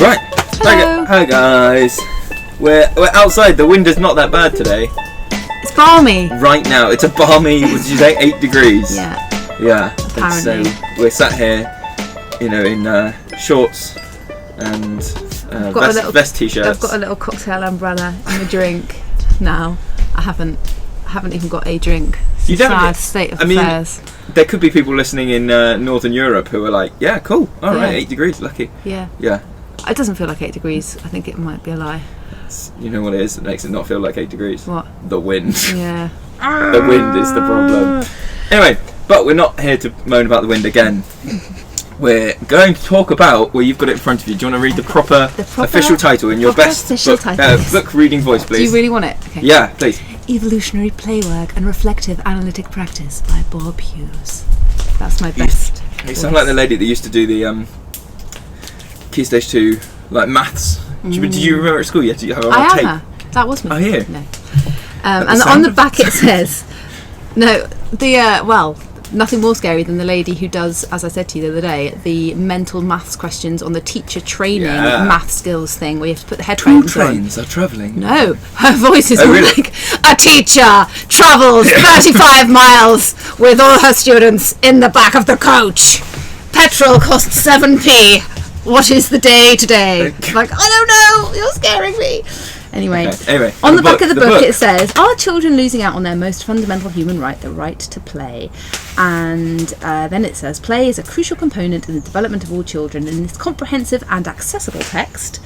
Right. Hello. Hi guys. We're outside. The wind is not that bad today. It's balmy. Right now, it's a balmy. What did you say? 8 degrees. Yeah. Yeah. Apparently. So we're sat here, in shorts and vest t-shirts. I've got a little cocktail umbrella and a drink now. I haven't even got a drink. You don't. Sad state of affairs. There could be people listening in Northern Europe who are like, yeah, cool. All right, 8 degrees, lucky. Yeah. Yeah. It doesn't feel like 8 degrees. I think it might be a lie. You know what it is that makes it not feel like 8 degrees? What? The wind. Yeah. The wind is the problem. Anyway, but we're not here to moan about the wind again. We're going to talk about, well, you've got it in front of you. Do you want to read the proper official title in your best book reading voice, please? Do you really want it? Okay. Yeah, please. Evolutionary Playwork and Reflective Analytic Practice by Bob Hughes. That's my best. You sound like the lady that used to do the Key Stage 2, like maths. Did you remember at school? Did you have a tape? Her. That was me. Oh, yeah. No. And on the back it says, nothing more scary than the lady who does, as I said to you the other day, the mental maths questions on the teacher training math skills thing where you have to put the headphones on. Trains are travelling. No, her voice is really? like, a teacher travels 35 miles with all her students in the back of the coach. Petrol costs 7p. What is the day today? Like, I don't know, you're scaring me. Anyway, on the back of the book it says, are children losing out on their most fundamental human right, the right to play? And then it says, play is a crucial component in the development of all children. In this comprehensive and accessible text,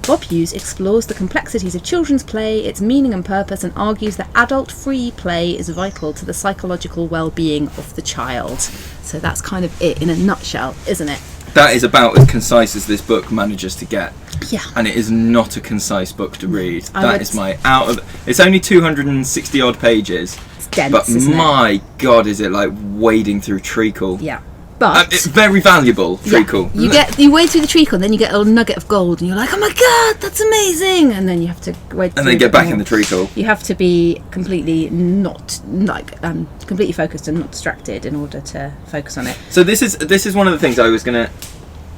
Bob Hughes explores the complexities of children's play, its meaning and purpose, and argues that adult-free play is vital to the psychological well-being of the child. So that's kind of it in a nutshell, isn't it? That is about as concise as this book manages to get. Yeah. And it is not a concise book to read. It's only 260 odd pages. It's dense, but isn't my God, is it like wading through treacle. Yeah. But it's very valuable treacle. Yeah, you wade through the treacle and then you get a little nugget of gold and you're like, oh my God, that's amazing, and then you have to wade through and then get back in the treacle. You have to be completely completely focused and not distracted in order to focus on it. So this is one of the things I was gonna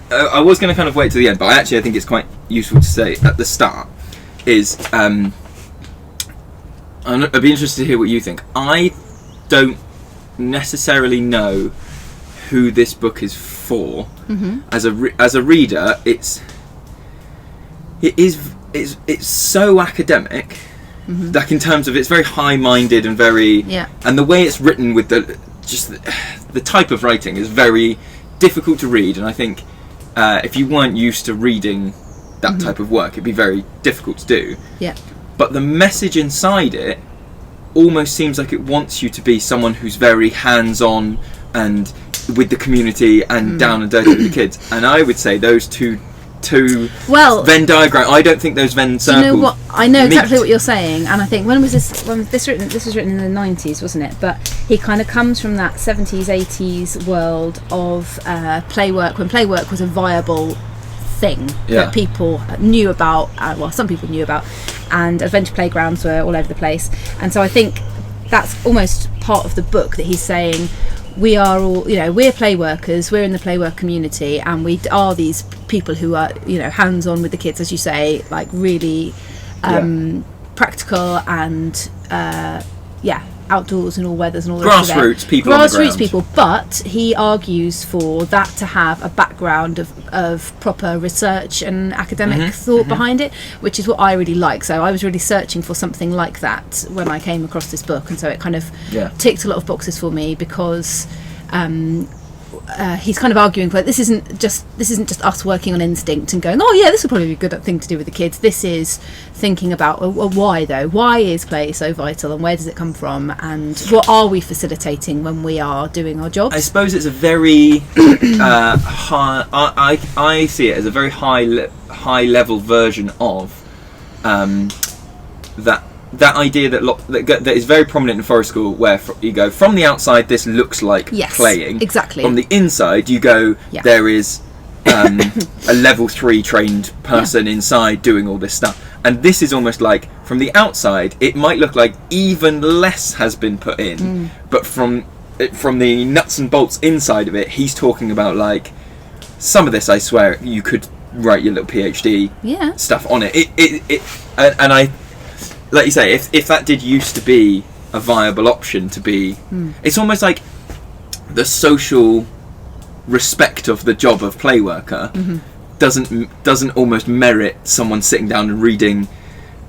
kind of wait to the end, but I think it's quite useful to say at the start is I'd be interested to hear what you think. I don't necessarily know who this book is for. Mm-hmm. As a reader, it's so academic. Mm-hmm. Like in terms of it's very high-minded and very and the way it's written with the type of writing is very difficult to read, and I think if you weren't used to reading that type of work, it'd be very difficult to do. Yeah. But the message inside it almost seems like it wants you to be someone who's very hands-on and with the community and down and dirty with the kids. And I would say those two Venn diagram. I don't think those Venn circles. You know what? I know exactly what you're saying, and I think when was this written? This was written in the 90s, wasn't it? But he kind of comes from that 70s, 80s world of playwork, when playwork was a viable thing that people knew about. Some people knew about, and adventure playgrounds were all over the place. And so I think that's almost part of the book that he's saying. We are all, we're play workers, we're in the playwork community, and we are these people who are, hands-on with the kids, as you say, like really practical and, outdoors and all weathers and all that. Grassroots people on the ground. Grassroots people, but he argues for that to have a background of proper research and academic thought behind it, which is what I really like. So I was really searching for something like that when I came across this book, and so it kind of ticked a lot of boxes for me because he's kind of arguing for this isn't just us working on instinct and going, oh yeah, this would probably be a good thing to do with the kids. This is thinking about why though. Why is play so vital, and where does it come from, and what are we facilitating when we are doing our jobs? I suppose it's a very high. I see it as a very high level version of that idea that is very prominent in forest school, where you go from the outside, this looks like playing. Exactly. From the inside, you go, there is a level 3 trained person inside doing all this stuff. And this is almost like, from the outside, it might look like even less has been put in, but from the nuts and bolts inside of it, he's talking about like, some of this, I swear, you could write your little PhD stuff on it. And I, like you say, if that did used to be a viable option to be, it's almost like the social respect of the job of playworker doesn't almost merit someone sitting down and reading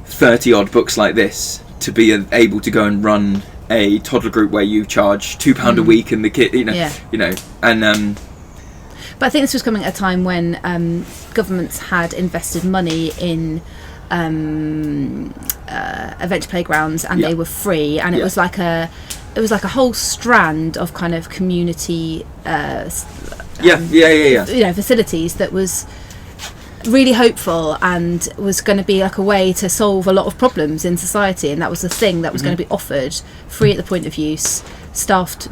30 odd books like this to be able to go and run a toddler group where you charge £2 a week and the kid, and but I think this was coming at a time when governments had invested money in adventure playgrounds, and they were free, and it was like a whole strand of kind of community facilities that was really hopeful and was going to be like a way to solve a lot of problems in society, and that was the thing that was going to be offered free at the point of use, staffed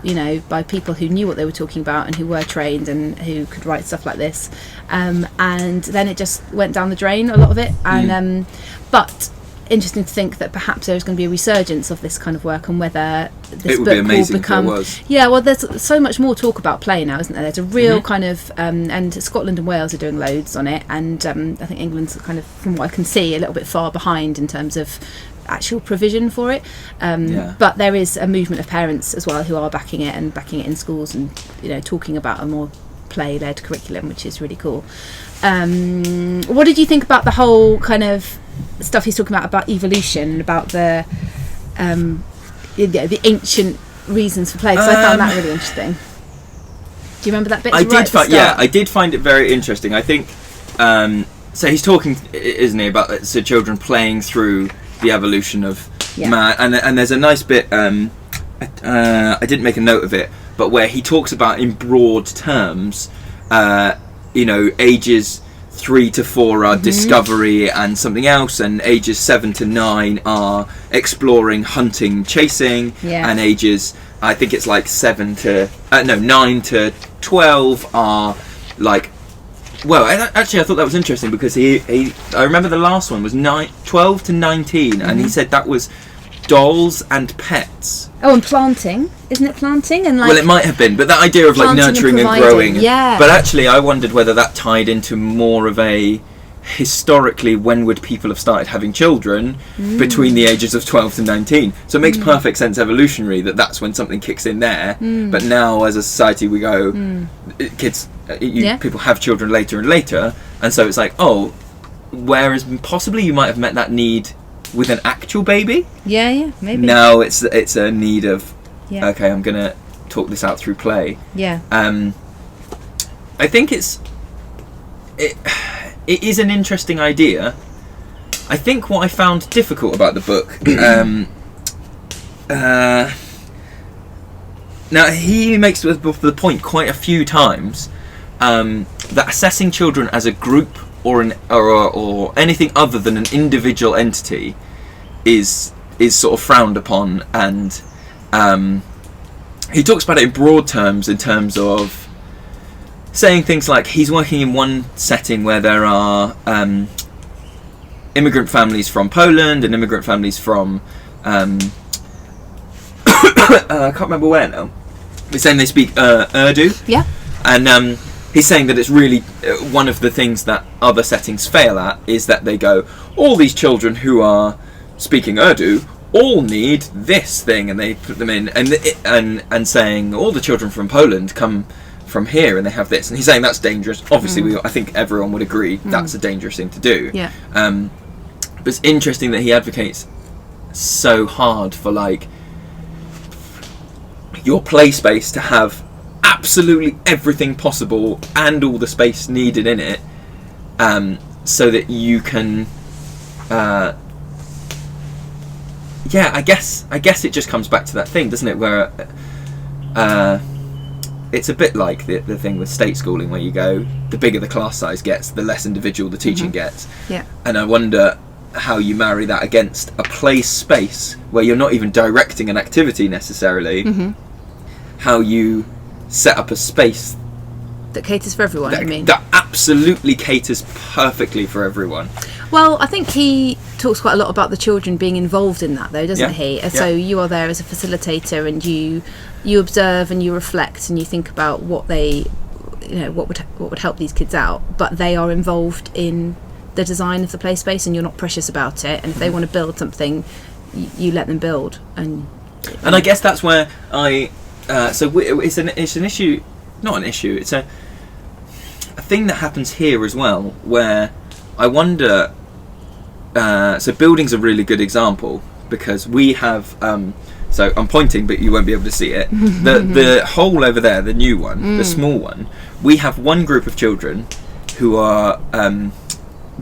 by people who knew what they were talking about and who were trained and who could write stuff like this, and then it just went down the drain, a lot of it, and but interesting to think that perhaps there's going to be a resurgence of this kind of work, and whether this book will become there's so much more talk about play now, isn't there? There's a real kind of and Scotland and Wales are doing loads on it, and I think England's kind of, from what I can see, a little bit far behind in terms of actual provision for it, but there is a movement of parents as well who are backing it in schools, and talking about a more play-led curriculum, which is really cool. What did you think about the whole kind of stuff he's talking about evolution, and about the ancient reasons for play? Because I found that really interesting. Do you remember that bit? I did find it very interesting. I think so. He's talking, isn't he, about children playing through the evolution of man, and there's a nice bit. I didn't make a note of it, but where he talks about in broad terms, ages 3 to 4 are discovery and something else, and ages 7 to 9 are exploring, hunting, chasing, and ages, I think it's like 9 to 12 are like, well, actually I thought that was interesting, because I remember the last one was 12 to 19, and he said that was dolls and pets. Oh, and planting, isn't it? Planting and like. Well, it might have been, but that idea of like nurturing and growing. Yeah. But actually, I wondered whether that tied into more of a historically, when would people have started having children between the ages of 12 to 19? So it makes perfect sense, evolutionary, that's when something kicks in there. But now, as a society, we go, people have children later and later, and so it's like, whereas possibly you might have met that need with an actual baby. Maybe. Now it's a need of okay, I'm gonna talk this out through play. I think it is an interesting idea. I think what I found difficult about the book, now he makes the point quite a few times, that assessing children as a group or anything other than an individual entity is sort of frowned upon, and he talks about it in broad terms, in terms of saying things like he's working in one setting where there are immigrant families from Poland and immigrant families from I can't remember where now. He's saying they speak Urdu, and he's saying that it's really one of the things that other settings fail at is that they go, all these children who are speaking Urdu all need this thing, and they put them in, and saying all the children from Poland come from here and they have this, and he's saying that's dangerous. Obviously, I think everyone would agree that's a dangerous thing to do. But it's interesting that he advocates so hard for like your play space to have absolutely everything possible and all the space needed in it, so that you can I guess it just comes back to that thing, doesn't it, where it's a bit like the thing with state schooling, where you go, the bigger the class size gets, the less individual the teaching gets. And I wonder how you marry that against a play space where you're not even directing an activity necessarily, how you set up a space that caters for everyone. That absolutely caters perfectly for everyone. Well, I think he talks quite a lot about the children being involved in that, though, doesn't he? So you are there as a facilitator, and you observe and you reflect and you think about what they what would help these kids out, but they are involved in the design of the play space, and you're not precious about it. And if they want to build something, you let them build. And I guess that's where it's an issue, not an issue. It's a thing that happens here as well, where I wonder. So building's a really good example, because we have. So I'm pointing, but you won't be able to see it. The hole over there, the new one, the small one. We have one group of children who are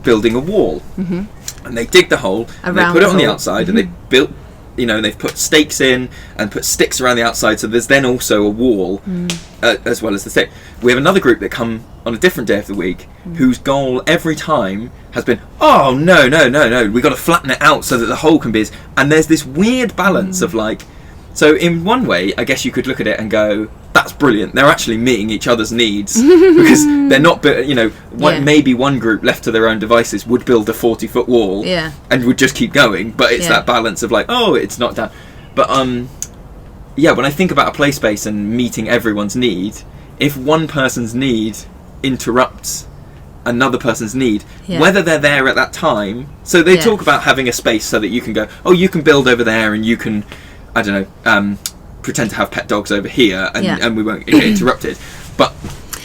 building a wall, and they dig the hole and they put it on the outside, and they built. They've put stakes in and put sticks around the outside, so there's then also a wall as well as the stick. We have another group that come on a different day of the week, whose goal every time has been, oh no, we got to flatten it out so that the hole can be. And there's this weird balance of like, so in one way, I guess you could look at it and go, that's brilliant. They're actually meeting each other's needs, because they're not, maybe one group left to their own devices would build a 40-foot wall and would just keep going. But it's that balance of like, oh, it's not done. But when I think about a play space and meeting everyone's need, if one person's need interrupts another person's need, whether they're there at that time. So they talk about having a space so that you can go, oh, you can build over there, and you can, I don't know, pretend to have pet dogs over here, and we won't get interrupted. But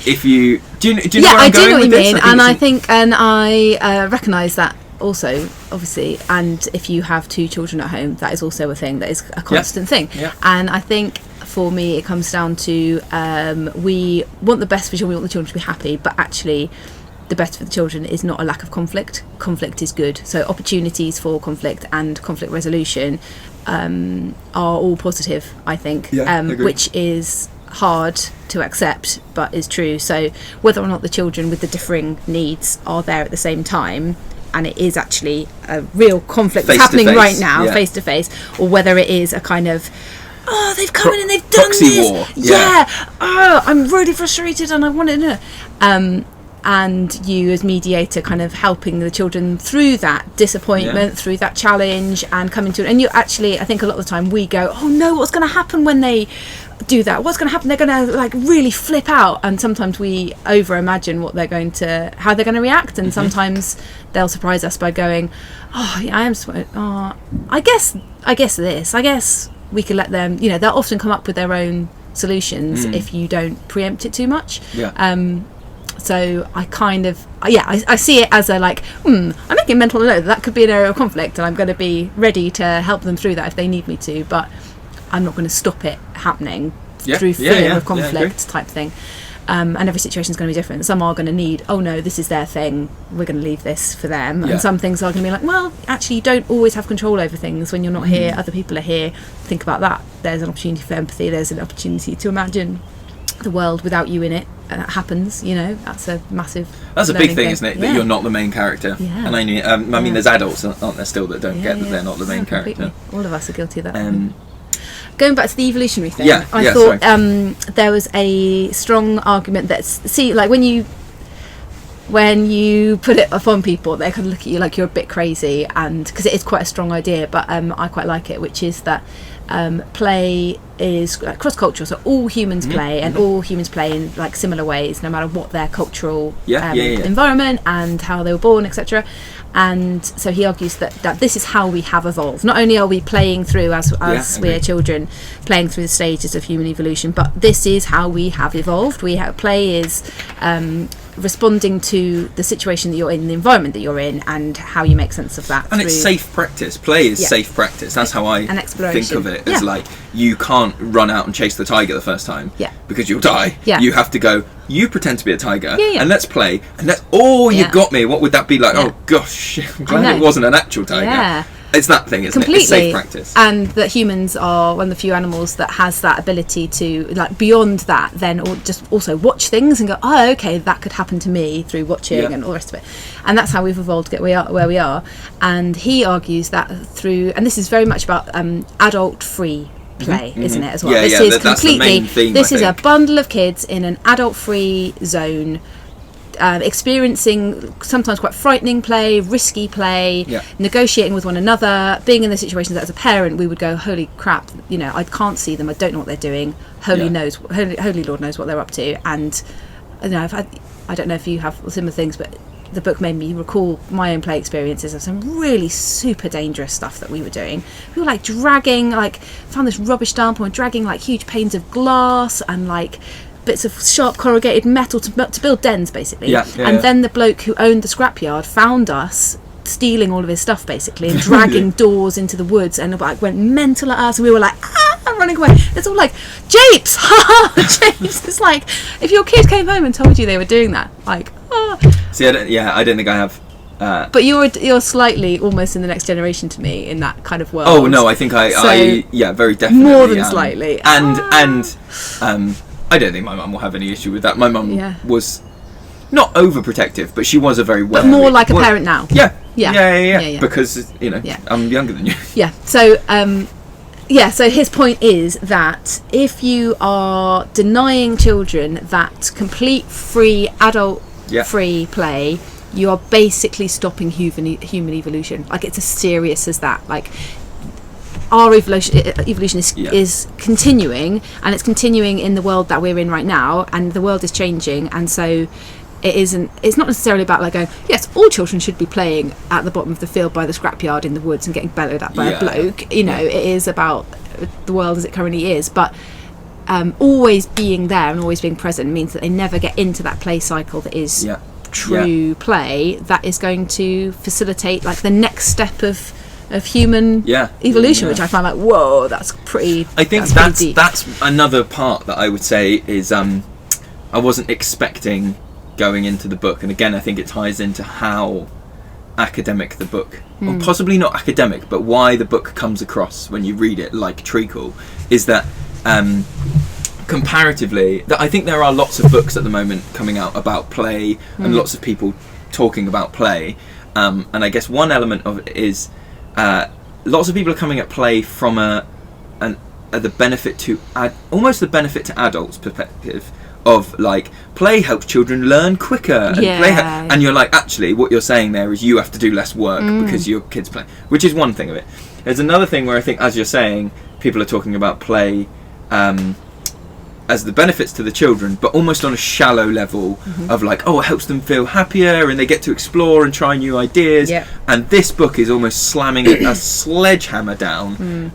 if you do you know where I'm going with this? I do know what you mean, and I recognise that also, obviously. And if you have two children at home, that is also a thing that is a constant thing. And I think for me it comes down to we want the best for children, we want the children to be happy, but actually the best for the children is not a lack of conflict. Conflict is good, so opportunities for conflict and conflict resolution are all positive, I think, which is hard to accept but is true. So whether or not the children with the differing needs are there at the same time, and it is actually a real conflict that's happening right now, face to face, or whether it is a kind of, oh, they've come in and they've done this war. Oh, I'm really frustrated and I want to know. And you as mediator kind of helping the children through that disappointment, through that challenge, and coming to it. And you actually, I think a lot of the time we go, oh no, what's going to happen when they do that? What's going to happen? They're going to like really flip out. And sometimes we over imagine what they're going to, how they're going to react. And sometimes they'll surprise us by going, oh yeah, I guess we could let them, they'll often come up with their own solutions if you don't preempt it too much. So I kind of, I see it as a like, I'm making a mental note that could be an area of conflict, and I'm going to be ready to help them through that if they need me to, but I'm not going to stop it happening through fear of conflict type thing. And every situation is going to be different. Some are going to need, oh no, this is their thing, we're going to leave this for them. And some things are going to be like, well, actually you don't always have control over things when you're not here, other people are here. Think about that. There's an opportunity for empathy, there's an opportunity to imagine the world without you in it. That happens, that's a massive, that's a big thing, isn't it, that you're not the main character. And I mean there's adults, aren't there, still, that don't get that they're not the main character. All of us are guilty of that. Going back to the evolutionary thing, I thought there was a strong argument that, like when you put it upon people, they kind of look at you like you're a bit crazy, and because it is quite a strong idea, but I quite like it, which is that play is cross-cultural, so all humans play, and all humans play in like similar ways, no matter what their cultural environment and how they were born, etc. And so he argues that this is how we have evolved. Not only are we playing through as we are children, playing through the stages of human evolution, but this is how we have evolved. Play is responding to the situation that you're in, the environment that you're in, and how you make sense of that. And it's safe practice. Play is safe practice. That's how I think of it. It's like, you can't run out and chase the tiger the first time because you'll die. You have to go, you pretend to be a tiger and let's play, and that's you got me. What would that be like? Oh gosh, I'm glad it wasn't an actual tiger. It's that thing, isn't it? It's safe practice. And that humans are one of the few animals that has that ability to, like, beyond that, then just also watch things and go, oh, okay, that could happen to me through watching and all the rest of it. And that's how we've evolved to get where we are. And he argues that through, and this is very much about adult-free play, isn't it, as well? This is completely, that's the main theme, this is a bundle of kids in an adult-free zone, experiencing sometimes quite frightening play, risky play, negotiating with one another, being in the situations that as a parent we would go, holy crap, I can't see them, I don't know what they're doing, Holy Lord knows what they're up to, and I don't know if you have similar things, but the book made me recall my own play experiences of some really super dangerous stuff that we were doing. We were like dragging, found this rubbish dump and we're dragging like huge panes of glass and like bits of sharp corrugated metal to build dens, basically. Then the bloke who owned the scrapyard found us stealing all of his stuff, basically, and dragging doors into the woods, and like went mental at us. And we were like, running away. It's all like, japes, japes. It's like if your kid came home and told you they were doing that, like, See, I don't think I have. But you're slightly almost in the next generation to me in that kind of world. Oh no, I think I very definitely more than slightly. And I don't think my mum will have any issue with that. My mum was not overprotective, but she was a very but more like a parent now. Yeah. Because I'm younger than you. Yeah. So so his point is that if you are denying children that complete free adult free play, you are basically stopping human evolution. Like, it's as serious as that. Like, our evolution is continuing, and it's continuing in the world that we're in right now, and the world is changing, and so it's not necessarily about like going, yes, all children should be playing at the bottom of the field by the scrapyard in the woods and getting bellowed at by a bloke. It is about the world as it currently is, but always being there and always being present means that they never get into that play cycle that is true play that is going to facilitate like the next step of human evolution, which I find like, whoa, that's pretty. I think that's another part that I would say is I wasn't expecting going into the book, and again I think it ties into how academic the book, or possibly not academic, but why the book comes across when you read it like treacle, is that comparatively, that I think there are lots of books at the moment coming out about play and lots of people talking about play, and I guess one element of it is lots of people are coming at play from the benefit to almost the benefit to adults perspective of like, play helps children learn quicker, and and you're like, actually what you're saying there is you have to do less work because your kids play, which is one thing of it. There's another thing where I think, as you're saying, people are talking about play as the benefits to the children, but almost on a shallow level of like, it helps them feel happier and they get to explore and try new ideas. And this book is almost slamming a sledgehammer down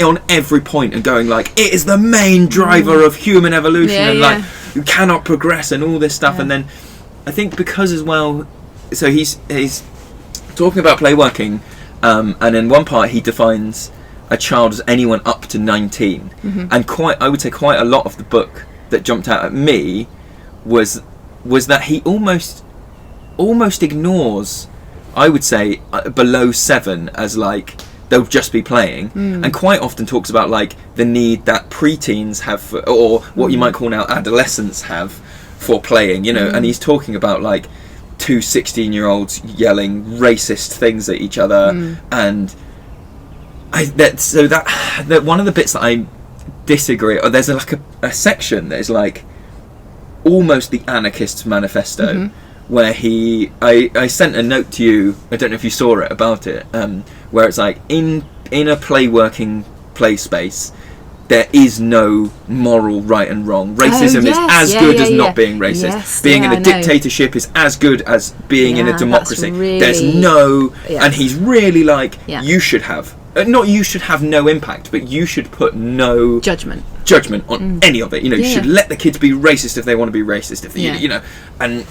on every point and going like, it is the main driver of human evolution, and like, you cannot progress and all this stuff. And then I think because as well, so he's talking about playworking, and in one part he defines a child as anyone up to 19, and I would say quite a lot of the book that jumped out at me was that he almost ignores, I would say, below 7 as like they'll just be playing, and quite often talks about like the need that preteens have or what you might call now adolescents have for playing, and he's talking about like 2 16-year-olds yelling racist things at each other, and that one of the bits that I disagree, or there's like a section that is like almost the anarchist's manifesto, where I sent a note to you, I don't know if you saw it, about it, where it's like, in a playworking play space there is no moral right and wrong. Racism is as good as not being racist. Being in a dictatorship is as good as being in a democracy. Really, there's no and he's really like, you should have not you should have no impact, but you should put no judgment on any of it. You should let the kids be racist if they want to be racist, if they, and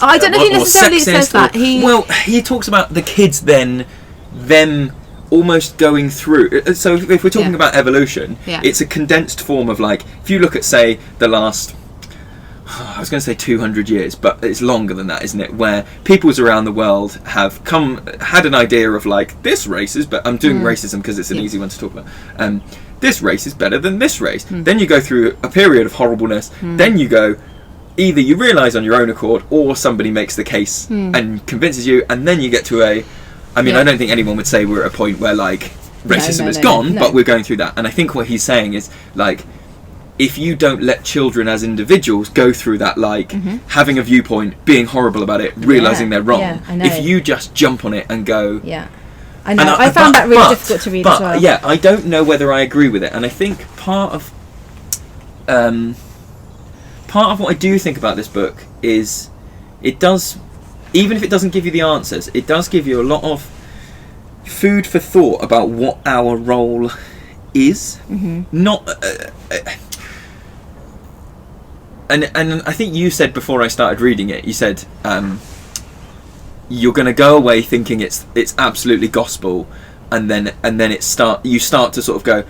I don't know if he necessarily says that. He talks about the kids them almost going through. So if we're talking about evolution, it's a condensed form of like, if you look at say the last, I was going to say 200 years, but it's longer than that, isn't it? Where peoples around the world have had an idea of like, this race is, but I'm doing racism because it's an easy one to talk about. This race is better than this race. Then you go through a period of horribleness. Then you go, either you realise on your own accord, or somebody makes the case and convinces you, and then you get to I don't think anyone would say we're at a point where like racism is gone, but we're going through that. And I think what he's saying is like, if you don't let children as individuals go through that, like having a viewpoint, being horrible about it, realising they're wrong, if you just jump on it and go... I know. I found that really difficult to read as well. Yeah, I don't know whether I agree with it. And I think part part of what I do think about this book is it does, even if it doesn't give you the answers, it does give you a lot of food for thought about what our role is. Not and I think you said before I started reading it, you said you're going to go away thinking it's absolutely gospel, and then you start to sort of go,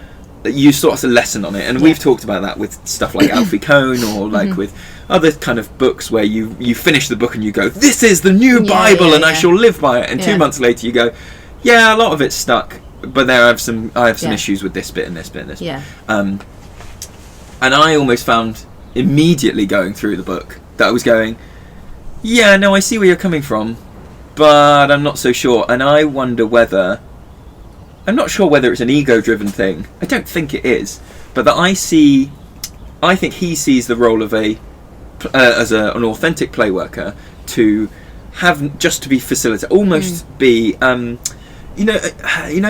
you sort of a lesson on it, and we've talked about that with stuff like Alfie Kohn, or like with other kind of books where you finish the book and you go, this is the new Bible, and I shall live by it, and 2 months later you go, yeah, a lot of it's stuck, but I have some issues with this bit and this bit and this bit. And I almost found immediately going through the book that I was going, yeah, no, I see where you're coming from, but I'm not so sure, and I'm not sure whether it's an ego-driven thing. I don't think it is, but that I think he sees the role of an authentic play worker to have just to be facilitator, almost be, you know,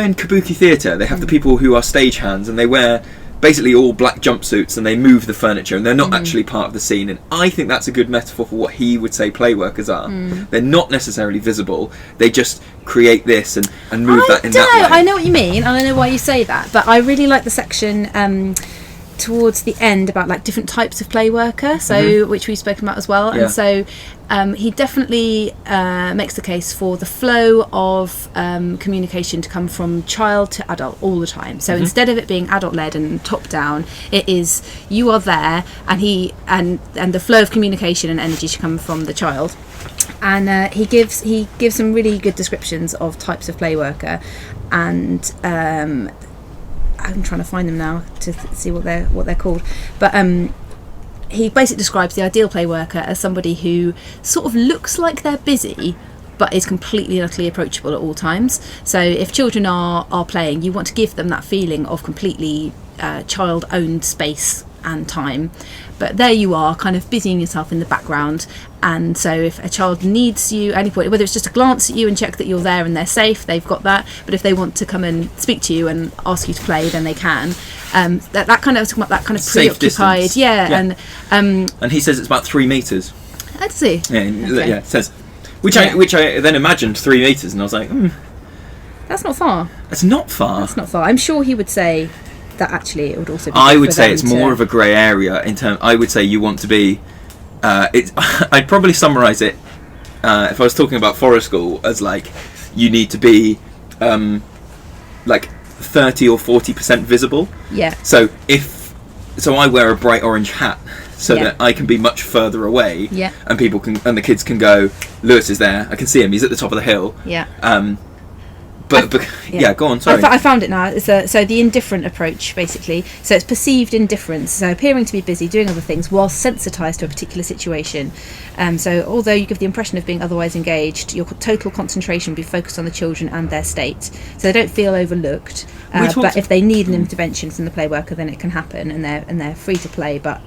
in kabuki theatre they have the people who are stagehands, and they wear basically all black jumpsuits and they move the furniture and they're not actually part of the scene, and I think that's a good metaphor for what he would say play workers are. They're not necessarily visible, they just create this and move that in that way. I know what you mean, and I know why you say that, but I really like the section towards the end about like different types of play worker, so which we've spoken about as well. And so he definitely makes the case for the flow of communication to come from child to adult all the time. So instead of it being adult led and top down, it is you are there, and the flow of communication and energy should come from the child. And he gives some really good descriptions of types of play worker, and I'm trying to find them now to see what they're called, but he basically describes the ideal play worker as somebody who sort of looks like they're busy but is completely and utterly approachable at all times. So if children are playing, you want to give them that feeling of completely child-owned space and time, but there you are kind of busying yourself in the background. And so if a child needs you at any point, whether it's just a glance at you and check that you're there and they're safe, they've got that, but if they want to come and speak to you and ask you to play, then they can. That kind of Safe preoccupied distance. And he says it's about 3 meters. Let's see. It says, which I then imagined 3 meters, and I was like, that's not far. It's not far. That's not far. I'm sure he would say that actually it would also be. I would say it's more of a grey area in terms. I would say you want to be. I'd probably summarise it if I was talking about forest school as like you need to be like 30 or 40% visible. Yeah. So I wear a bright orange hat so that I can be much further away. Yeah. And the kids can go, Lewis is there. I can see him. He's at the top of the hill. Yeah. But go on. Sorry, I found it now. It's so the indifferent approach, basically. So it's perceived indifference, so appearing to be busy, doing other things, while sensitised to a particular situation. So although you give the impression of being otherwise engaged, your total concentration will be focused on the children and their state, so they don't feel overlooked. But if they need an intervention from the play worker, then it can happen, and they're free to play, but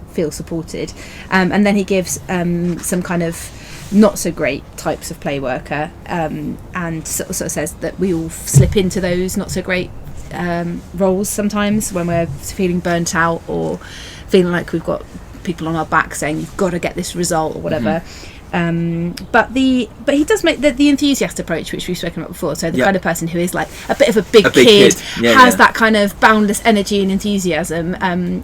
feel supported. And then he gives some kind of not so great types of play worker, and sort of says that we all slip into those not so great roles sometimes when we're feeling burnt out or feeling like we've got people on our back saying you've got to get this result or whatever. But he does make the enthusiast approach, which we've spoken about before, so the kind of person who is like a bit of a big kid. Has that kind of boundless energy and enthusiasm.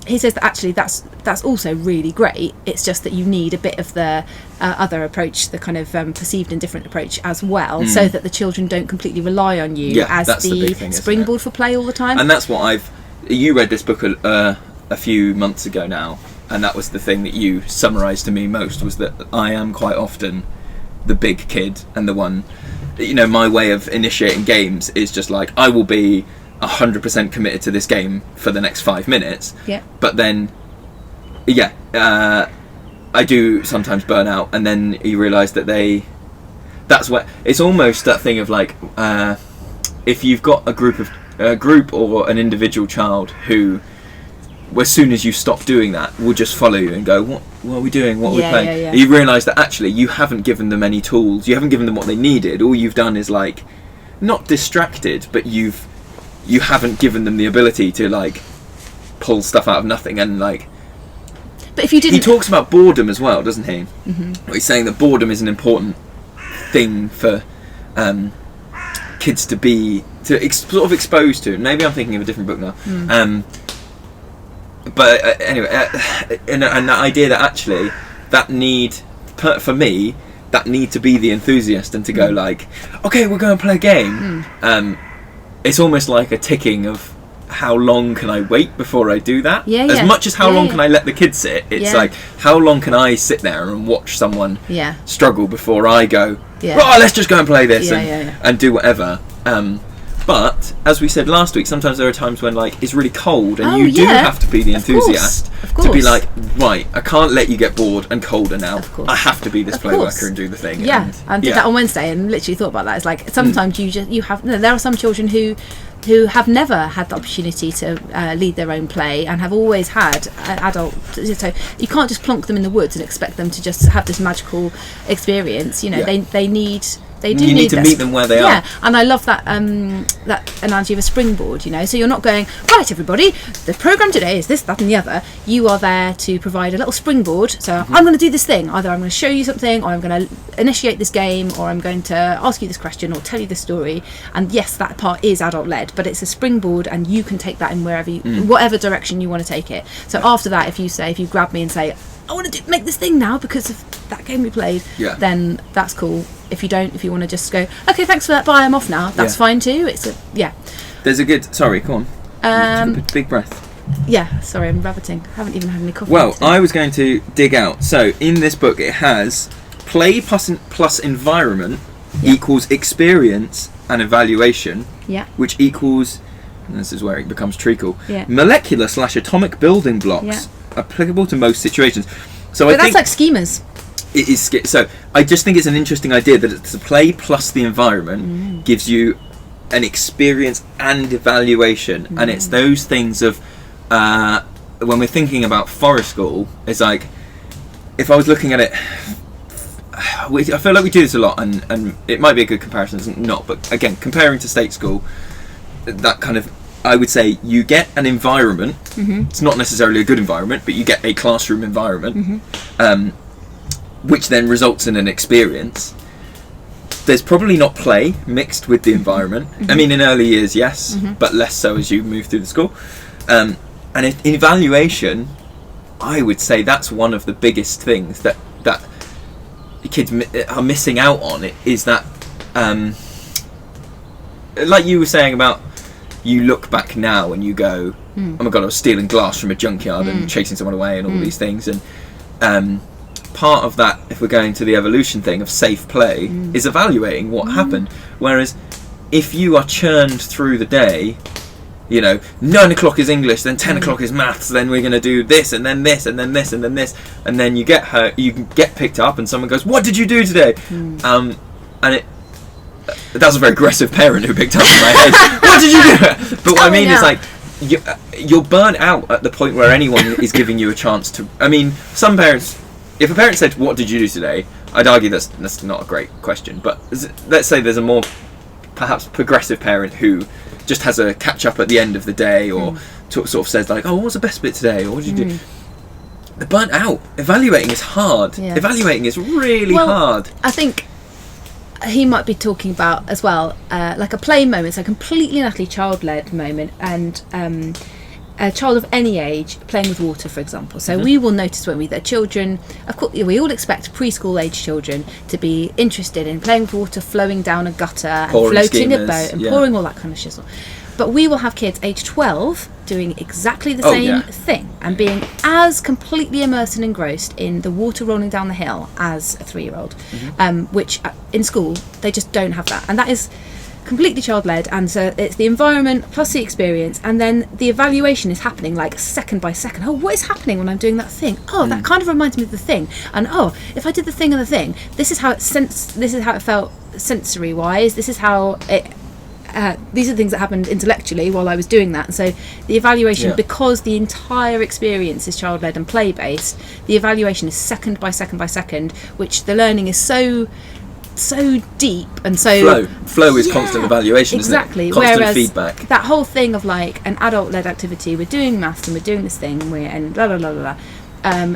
He says that actually that's also really great, it's just that you need a bit of the other approach, the kind of perceived indifferent approach as well, so that the children don't completely rely on you as the thing, springboard for play all the time. And that's what you read this book a few months ago now, and that was the thing that you summarised to me most, was that I am quite often the big kid and the one, my way of initiating games is just like, I will be 100% committed to this game for the next 5 minutes. Yeah. But then, I do sometimes burn out, and then you realise that that's what, it's almost that thing of like, if you've got a group or an individual child who, as soon as you stop doing that, will just follow you and go, what are we doing, what are we playing? Yeah. You realise that actually you haven't given them any tools, you haven't given them what they needed. All you've done is like, not distracted, but you haven't given them the ability to like pull stuff out of nothing and like. But if you didn't... He talks about boredom as well, doesn't he? Mm-hmm. He's saying that boredom is an important thing for kids to be sort of exposed to. Maybe I'm thinking of a different book now. But anyway, and the idea that actually that need, for me, that need to be the enthusiast and to go like, okay, we're going to play a game. It's almost like a ticking of how long can I wait before I do that? As much as how long can I let the kids sit? It's like, how long can I sit there and watch someone struggle before I go, oh, let's just go and play this and do whatever. But as we said last week, sometimes there are times when like it's really cold and you do have to be the enthusiast to be like, right, I can't let you get bored and colder now. I have to be this Playworker and do the thing. I did that on Wednesday and literally thought about that. It's like sometimes there are some children who have never had the opportunity to lead their own play and have always had an adult. So you can't just plonk them in the woods and expect them to just have this magical experience. You know, they need. You need to meet them where they are. Yeah, and I love that that analogy of a springboard, you know. So you're not going, right, everybody, the programme today is this, that and the other. You are there to provide a little springboard. So I'm going to do this thing. Either I'm going to show you something, or I'm going to initiate this game, or I'm going to ask you this question, or tell you this story. And yes, that part is adult-led, but it's a springboard, and you can take that in wherever whatever direction you want to take it. So after that, if you grab me and say, I want to make this thing now because of that game we played, then that's cool. If you don't, if you want to just go, okay, thanks for that, bye, I'm off now, that's fine too. There's a good, sorry, go on. Big breath. Yeah, sorry, I'm rabbiting. I haven't even had any coffee. Well, I was going to dig out. So in this book it has play plus environment equals experience and evaluation, which equals, and this is where it becomes treacle, molecular/atomic building blocks applicable to most situations. So that's like schemas. It is. So I just think it's an interesting idea that it's a play plus the environment gives you an experience and evaluation, and it's those things of when we're thinking about forest school, it's like if I was looking at it, I feel like we do this a lot, and it might be a good comparison, it's not, but again, comparing to state school, that kind of, I would say you get an environment. It's not necessarily a good environment, but you get a classroom environment, which then results in an experience. There's probably not play mixed with the environment. I mean, in early years, yes, but less so as you move through the school. And in evaluation, I would say that's one of the biggest things that kids are missing out on. It is that, like you were saying about, you look back now and you go, oh my god, I was stealing glass from a junkyard and chasing someone away and all these things. And part of that, if we're going to the evolution thing of safe play, is evaluating what happened. Whereas if you are churned through the day, you know, 9 o'clock is English, then 10 o'clock is maths, then we're going to do this, and then this, and then this, and then this, and then you get picked up and someone goes, what did you do today? And that's a very aggressive parent who picked up in my head. What did you do? But what I mean is, like, you're burnt out at the point where anyone is giving you a chance to. I mean, some parents, if a parent said, what did you do today? I'd argue that's not a great question. But let's say there's a more perhaps progressive parent who just has a catch up at the end of the day, or sort of says like, oh, what was the best bit today, or what did you do? They're burnt out. Evaluating is hard. Evaluating is really hard. I think he might be talking about as well, like a play moment, so a completely and utterly child-led moment, and a child of any age playing with water, for example. So we will notice when that children, of course, we all expect preschool age children to be interested in playing with water, flowing down a gutter, and floating a boat, and pouring all that kind of shizzle. But we will have kids age 12 doing exactly the same thing and being as completely immersed and engrossed in the water rolling down the hill as a 3-year-old, which in school they just don't have that. And that is completely child-led, and so it's the environment plus the experience, and then the evaluation is happening like second by second. Oh, what is happening when I'm doing that thing? Oh, that kind of reminds me of the thing. And oh, if I did the thing and the thing, this is how it felt sensory-wise. This is how it. These are things that happened intellectually while I was doing that. And so the evaluation, because the entire experience is child-led and play-based, the evaluation is second by second by second, which the learning is so deep and so flow is constant evaluation, exactly, isn't it? Constant whereas feedback. That whole thing of like an adult-led activity, we're doing maths and we're doing this thing and blah blah blah blah,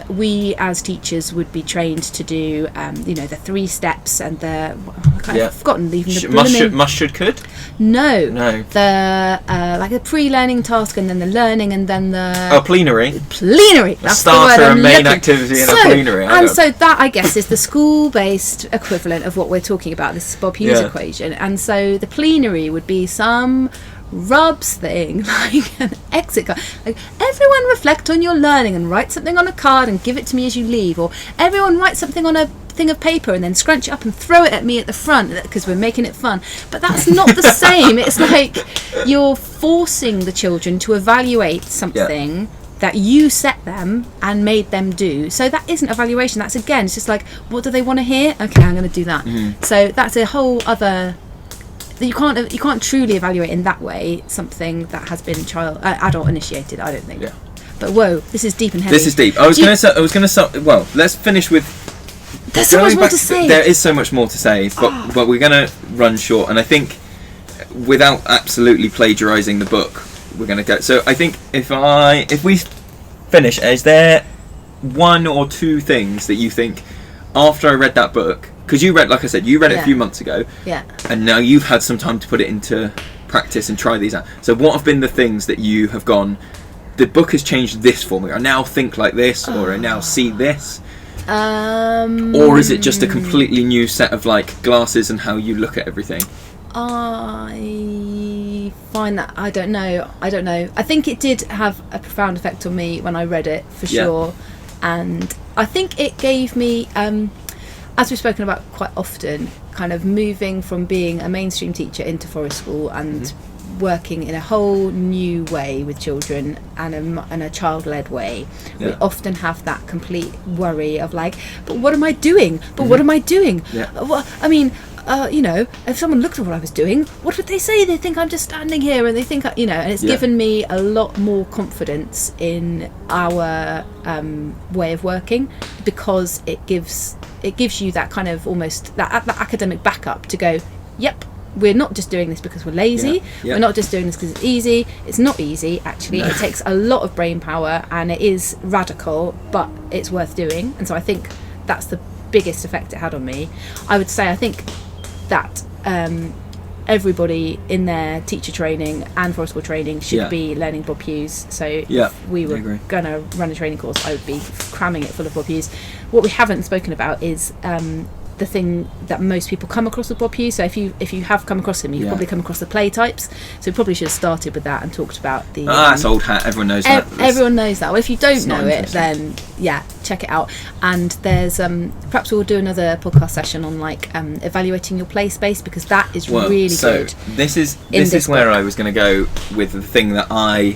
we as teachers would be trained to do, the 3 steps and the... I've forgotten even the... Must, should, could? No. The like the pre-learning task, and then the learning, and then the... Plenary. Plenary. That's starter the word and main activity in a plenary. So that, I guess, is the school-based equivalent of what we're talking about, this Bob Hughes equation. And so the plenary would be some rubs thing, like an exit card, like, everyone reflect on your learning and write something on a card and give it to me as you leave, or everyone write something on a thing of paper and then scrunch it up and throw it at me at the front because we're making it fun. But that's not the same. It's like you're forcing the children to evaluate something that you set them and made them do. So that isn't evaluation. That's, again, it's just like, what do they want to hear? Okay, I'm going to do that. So that's a whole other... You can't truly evaluate in that way something that has been adult initiated, I don't think. Yeah. But whoa, this is deep and heavy. This is deep. I was going to say. Well, let's finish with. There's so much more to say. There is so much more to say, but we're going to run short, and I think without absolutely plagiarising the book, we're going to go. So I think if we finish, is there 1 or 2 things that you think after I read that book? Because you read, like I said, it a few months ago. Yeah. And now you've had some time to put it into practice and try these out. So what have been the things that you have gone, the book has changed this for me, I now think like this, or I now see this? Or is it just a completely new set of like glasses and how you look at everything? I find that I don't know. I think it did have a profound effect on me when I read it, for sure. And I think it gave me... as we've spoken about quite often, kind of moving from being a mainstream teacher into forest school and working in a whole new way with children and a child-led way, we often have that complete worry of like, but what am I doing? What am I doing? Well, I mean, if someone looked at what I was doing, what would they say? They think I'm just standing here, and they think, and it's given me a lot more confidence in our way of working, because it gives you that kind of almost that academic backup to go, yep, we're not just doing this because we're lazy. We're not just doing this because it's easy. It's not easy, actually. It takes a lot of brain power, and it is radical, but it's worth doing. And so I think that's the biggest effect it had on me. I would say I think that everybody in their teacher training and forest school training should be learning Bob Hughes. So if we were going to run a training course, I would be cramming it full of Bob Hughes. What we haven't spoken about is the thing that most people come across with Bob Hughes. So if you have come across him, you've probably come across the play types. So we probably should have started with that and talked about the... that's old hat. Everyone knows that. Everyone knows that. Well, if you don't know it, then check it out. And there's perhaps we'll do another podcast session on like evaluating your play space, because that is really good. This is where I was going to go with the thing that I,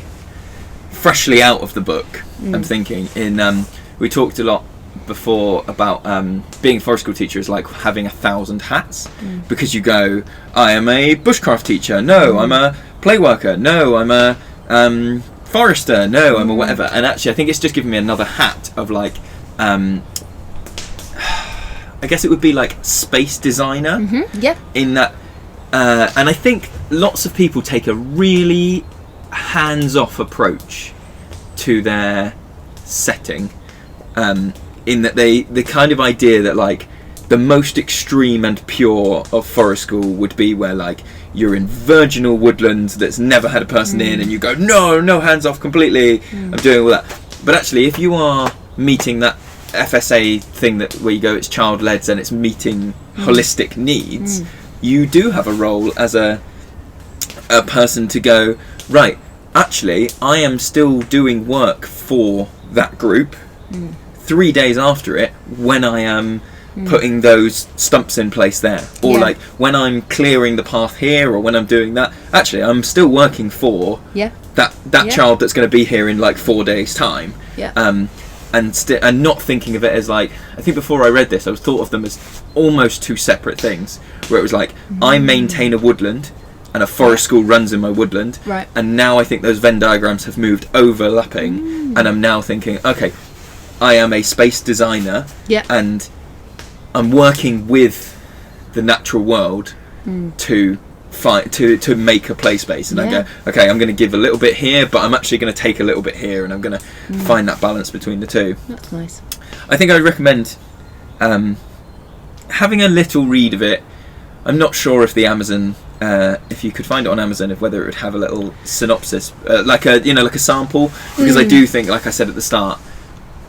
freshly out of the book, I'm thinking in. We talked a lot before about being a forest school teacher is like having 1,000 hats, because you go, I am a bushcraft teacher, no, I'm a play worker, no, I'm a forester, no, I'm a whatever. And actually I think it's just given me another hat of like I guess it would be like space designer, in that and I think lots of people take a really hands-off approach to their setting, in that the kind of idea that like the most extreme and pure of forest school would be where like you're in virginal woodland that's never had a person in, and you go, no hands off completely, I'm doing all that. But actually, if you are meeting that FSA thing where you go, it's child-led and it's meeting holistic needs, you do have a role as a person to go, right, actually I am still doing work for that group 3 days after it, when I am putting those stumps in place there, or like when I'm clearing the path here, or when I'm doing that, actually I'm still working for that child that's going to be here in like 4 days time, and not thinking of it as like, I think before I read this I was thought of them as almost 2 separate things, where it was like I maintain a woodland and a forest school runs in my woodland, and now I think those Venn diagrams have moved overlapping, and I'm now thinking, okay, I am a space designer, and I'm working with the natural world to to make a play space, and I go, okay, I'm going to give a little bit here, but I'm actually going to take a little bit here, and I'm going to find that balance between the two. That's nice. I think I would recommend having a little read of it. I'm not sure if the Amazon, if you could find it on Amazon, if whether it would have a little synopsis, like a sample, because I do think, like I said at the start,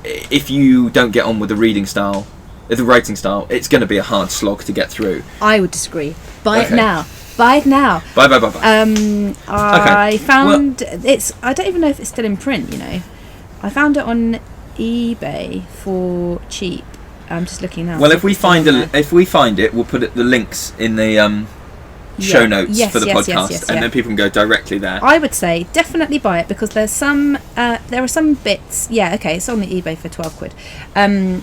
if you don't get on with the writing style, it's going to be a hard slog to get through. I would disagree. Buy it now. Buy. I found it's. I don't even know if it's still in print. I found it on eBay for cheap. I'm just looking now. Well, if we find it, we'll put the links in the show notes for the podcast, and then people can go directly there. I would say definitely buy it, because there's some. There are some bits. Yeah, okay, it's on the eBay for £12.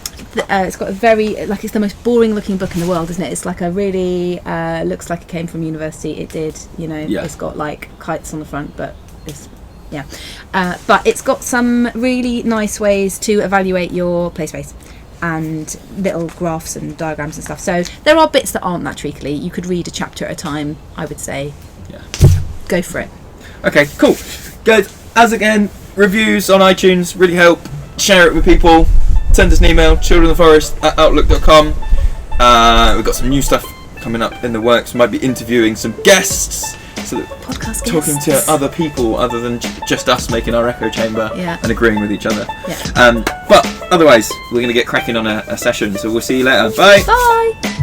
It's got a very it's the most boring looking book in the world, isn't it? It's like a really looks like it came from university. It did, It's got kites on the front, but it's. Yeah, but it's got some really nice ways to evaluate your play space and little graphs and diagrams and stuff. So there are bits that aren't that treacly. You could read a chapter at a time, I would say. Yeah. Go for it. Okay, cool. Good. As again, reviews on iTunes really help. Share it with people. Send us an email, childrenoftheforest@outlook.com. We've got some new stuff coming up in the works. We might be interviewing some guests. So podcast talking guests. to other people other than just us making our echo chamber and agreeing with each other. Yeah. But otherwise, we're going to get cracking on a session, so we'll see you later. Bye. Bye.